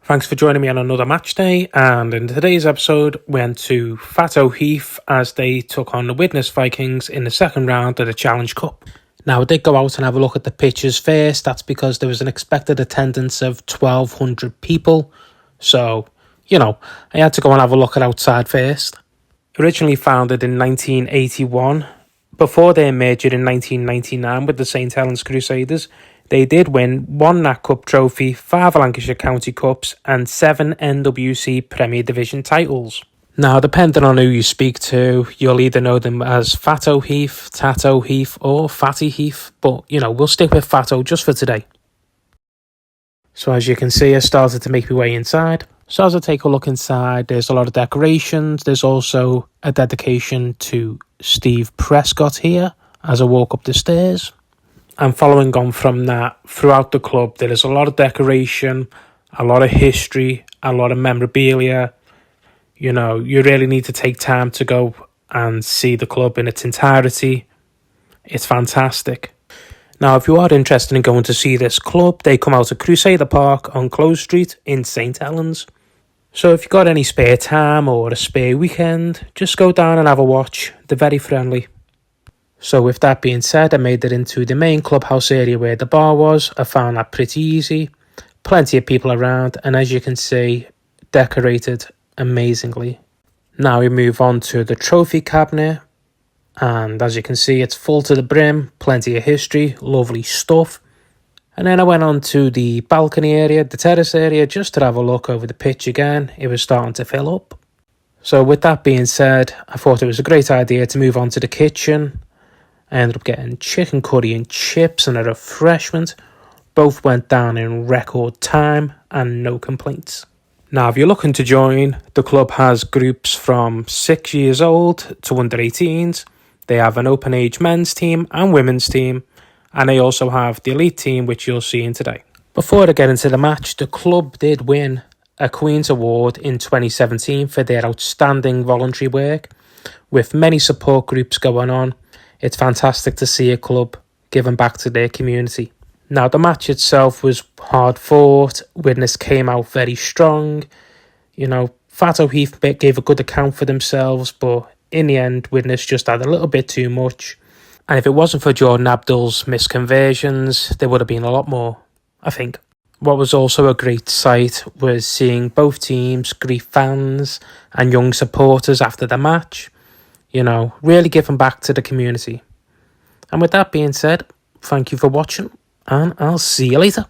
Thanks for joining me on another match day, and in today's episode we went to Thatto Heath as they took on the Widnes Vikings in the second round of the Challenge Cup. Now I did go out and have a look at the pitches first. That's because there was an expected attendance of 1,200 people, so I had to go and have a look at outside first. Originally founded in 1981, before their merger in 1999 with the St Helens Crusaders, they did win 1 Nat Cup trophy, 5 Lancashire County Cups and 7 NWC Premier Division titles. Now, depending on who you speak to, you'll either know them as Thatto Heath, Thatto Heath or Fatty Heath, but we'll stick with Thatto just for today. So as you can see, I started to make my way inside. So as I take a look inside, there's a lot of decorations. There's also a dedication to Steve Prescott here as I walk up the stairs. And following on from that, throughout the club, there is a lot of decoration, a lot of history, a lot of memorabilia. You really need to take time to go and see the club in its entirety. It's fantastic. Now, if you are interested in going to see this club, they come out of Crusader Park on Close Street in St Helens. So if you've got any spare time or a spare weekend, just go down and have a watch. They're very friendly. So with that being said, I made it into the main clubhouse area where the bar was. I found that pretty easy. Plenty of people around, and as you can see, decorated amazingly. Now we move on to the trophy cabinet, and as you can see, it's full to the brim. Plenty of history, lovely stuff. And then I went on to the balcony area, the terrace area, just to have a look over the pitch again. It was starting to fill up. So with that being said, I thought it was a great idea to move on to the kitchen. I ended up getting chicken curry and chips and a refreshment. Both went down in record time and no complaints. Now, if you're looking to join, the club has groups from 6 years old to under 18s. They have an open age men's team and women's team. And they also have the elite team, which you'll see in today. Before I get into the match, the club did win a Queen's Award in 2017 for their outstanding voluntary work, with many support groups going on. It's fantastic to see a club giving back to their community. Now, the match itself was hard fought. Widnes came out very strong. Thatto Heath gave a good account for themselves, but in the end, Widnes just had a little bit too much. And if it wasn't for Jordan Abdul's misconversions, there would have been a lot more, I think. What was also a great sight was seeing both teams greet fans and young supporters after the match. Really giving back to the community. And with that being said, thank you for watching, and I'll see you later.